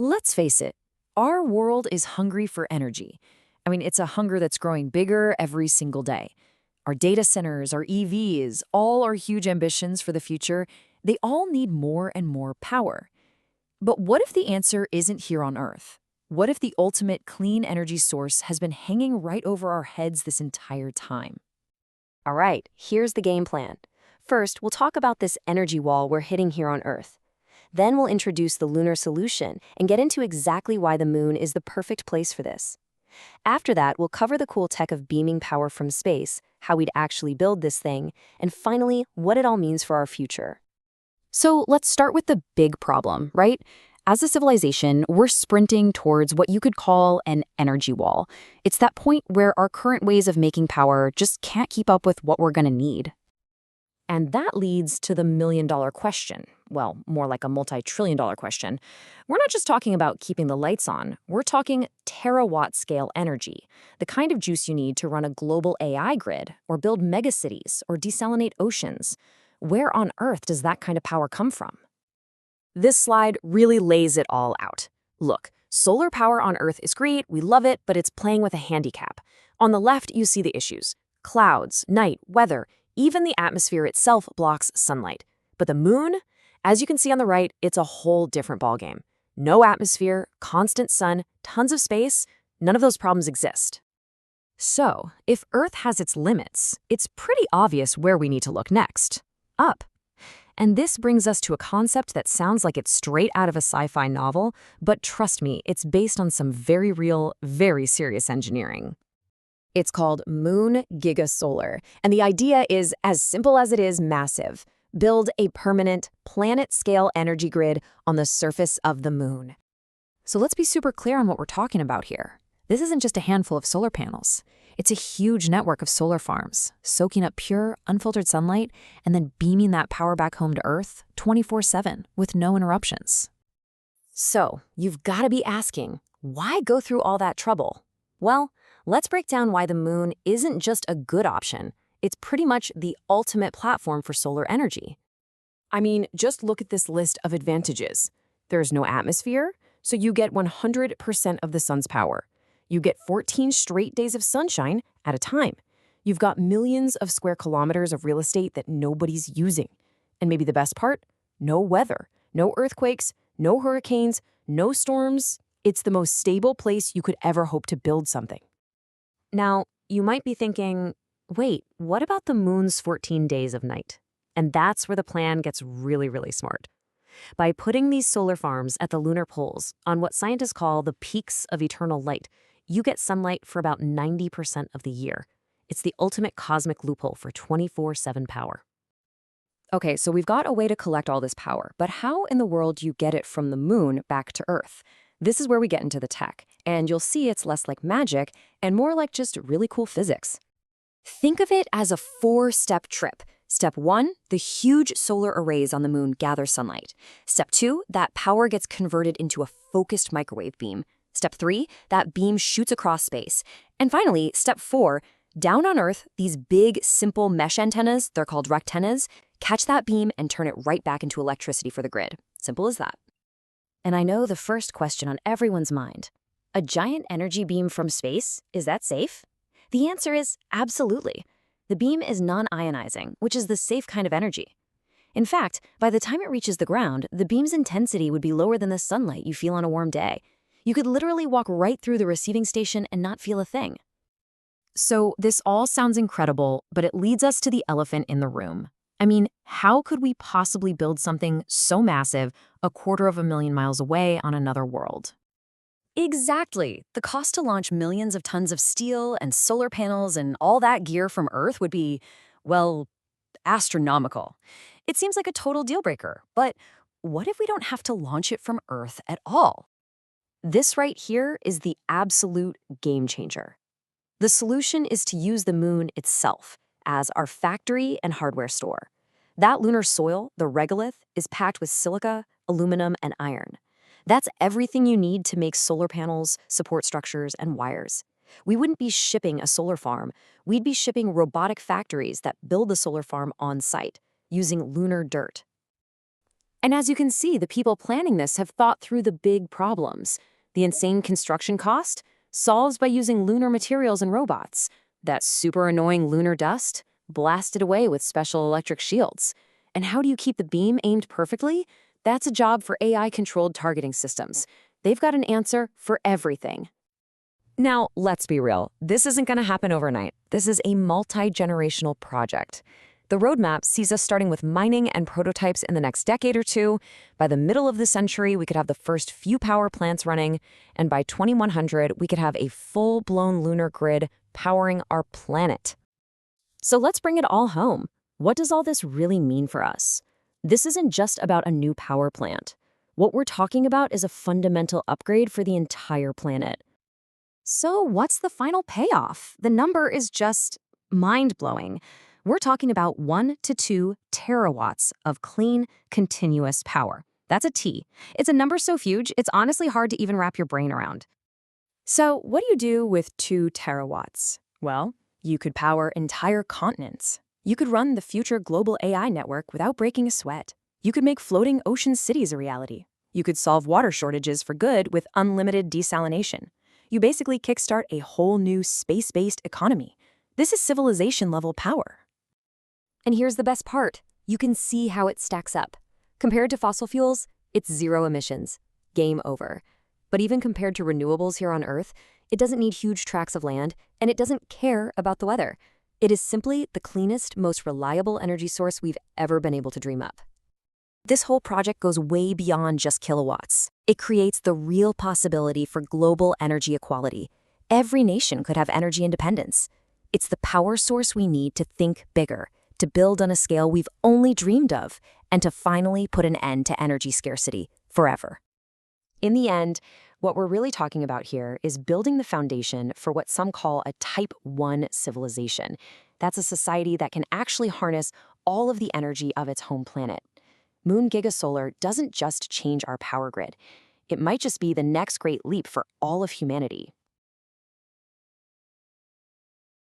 Let's face it, our world is hungry for energy. I mean, it's a hunger that's growing bigger every single day. Our data centers, our EVs, all our huge ambitions for the future, they all need more and more power. But what if the answer isn't here on Earth? What if the ultimate clean energy source has been hanging right over our heads this entire time? All right, here's the game plan. First, we'll talk about this energy wall we're hitting here on Earth. Then we'll introduce the lunar solution and get into exactly why the moon is the perfect place for this. After that, we'll cover the cool tech of beaming power from space, how we'd actually build this thing, and finally, what it all means for our future. So let's start with the big problem, right? As a civilization, we're sprinting towards what you could call an energy wall. It's that point where our current ways of making power just can't keep up with what we're going to need. And that leads to the million-dollar question. Well, more like a multi-trillion-dollar question. We're not just talking about keeping the lights on. We're talking terawatt-scale energy, the kind of juice you need to run a global AI grid or build megacities or desalinate oceans. Where on Earth does that kind of power come from? This slide really lays it all out. Look, solar power on Earth is great, we love it, but it's playing with a handicap. On the left, you see the issues. Clouds, night, weather, even the atmosphere itself blocks sunlight. But the moon? As you can see on the right, it's a whole different ballgame. No atmosphere, constant sun, tons of space, none of those problems exist. So, if Earth has its limits, it's pretty obvious where we need to look next. Up. And this brings us to a concept that sounds like it's straight out of a sci-fi novel, but trust me, it's based on some very real, very serious engineering. It's called Moon GigaSolar, and the idea is as simple as it is massive. Build a permanent, planet-scale energy grid on the surface of the moon. So let's be super clear on what we're talking about here. This isn't just a handful of solar panels. It's a huge network of solar farms, soaking up pure, unfiltered sunlight and then beaming that power back home to Earth 24/7 with no interruptions. So, you've got to be asking, why go through all that trouble? Well, let's break down why the moon isn't just a good option. It's pretty much the ultimate platform for solar energy. I mean, just look at this list of advantages. There's no atmosphere, so you get 100% of the sun's power. You get 14 straight days of sunshine at a time. You've got millions of square kilometers of real estate that nobody's using. And maybe the best part? No weather, no earthquakes, no hurricanes, no storms. It's the most stable place you could ever hope to build something. Now, you might be thinking, wait, what about the moon's 14 days of night? And that's where the plan gets really, really smart. By putting these solar farms at the lunar poles on what scientists call the peaks of eternal light, you get sunlight for about 90% of the year. It's the ultimate cosmic loophole for 24/7 power. Okay, so we've got a way to collect all this power, but how in the world do you get it from the moon back to Earth? This is where we get into the tech, and you'll see it's less like magic and more like just really cool physics. Think of it as a 4-step trip. Step 1, the huge solar arrays on the moon gather sunlight. Step 2, that power gets converted into a focused microwave beam. Step 3, that beam shoots across space. And finally, step 4, down on Earth, these big, simple mesh antennas, they're called rectennas, catch that beam and turn it right back into electricity for the grid. Simple as that. And I know the first question on everyone's mind. A giant energy beam from space, is that safe? The answer is absolutely. The beam is non-ionizing, which is the safe kind of energy. In fact, by the time it reaches the ground, the beam's intensity would be lower than the sunlight you feel on a warm day. You could literally walk right through the receiving station and not feel a thing. So this all sounds incredible, but it leads us to the elephant in the room. I mean, how could we possibly build something so massive 250,000 miles away on another world? Exactly. The cost to launch millions of tons of steel and solar panels and all that gear from Earth would be, well, astronomical. It seems like a total deal breaker, but what if we don't have to launch it from Earth at all? This right here is the absolute game changer. The solution is to use the moon itself as our factory and hardware store. That lunar soil, the regolith, is packed with silica, aluminum, and iron. That's everything you need to make solar panels, support structures, and wires. We wouldn't be shipping a solar farm. We'd be shipping robotic factories that build the solar farm on site, using lunar dirt. And as you can see, the people planning this have thought through the big problems. The insane construction cost solves by using lunar materials and robots. That super annoying lunar dust blasted away with special electric shields. And how do you keep the beam aimed perfectly? That's a job for AI-controlled targeting systems. They've got an answer for everything. Now, let's be real. This isn't going to happen overnight. This is a multi-generational project. The roadmap sees us starting with mining and prototypes in the next decade or two. By the middle of the century, we could have the first few power plants running, and by 2100, we could have a full-blown lunar grid powering our planet. So let's bring it all home. What does all this really mean for us? This isn't just about a new power plant. What we're talking about is a fundamental upgrade for the entire planet. So what's the final payoff? The number is just mind-blowing. We're talking about 1 to 2 terawatts of clean, continuous power. That's a T. It's a number so huge, it's honestly hard to even wrap your brain around. So what do you do with 2 terawatts? Well, you could power entire continents. You could run the future global AI network without breaking a sweat. You could make floating ocean cities a reality. You could solve water shortages for good with unlimited desalination. You basically kickstart a whole new space-based economy. This is civilization-level power. And here's the best part. You can see how it stacks up. Compared to fossil fuels, it's zero emissions. Game over. But even compared to renewables here on Earth, it doesn't need huge tracts of land, and it doesn't care about the weather. It is simply the cleanest, most reliable energy source we've ever been able to dream up. This whole project goes way beyond just kilowatts. It creates the real possibility for global energy equality. Every nation could have energy independence. It's the power source we need to think bigger, to build on a scale we've only dreamed of, and to finally put an end to energy scarcity forever. In the end, what we're really talking about here is building the foundation for what some call a Type 1 civilization. That's a society that can actually harness all of the energy of its home planet. Moon GigaSolar doesn't just change our power grid. It might just be the next great leap for all of humanity.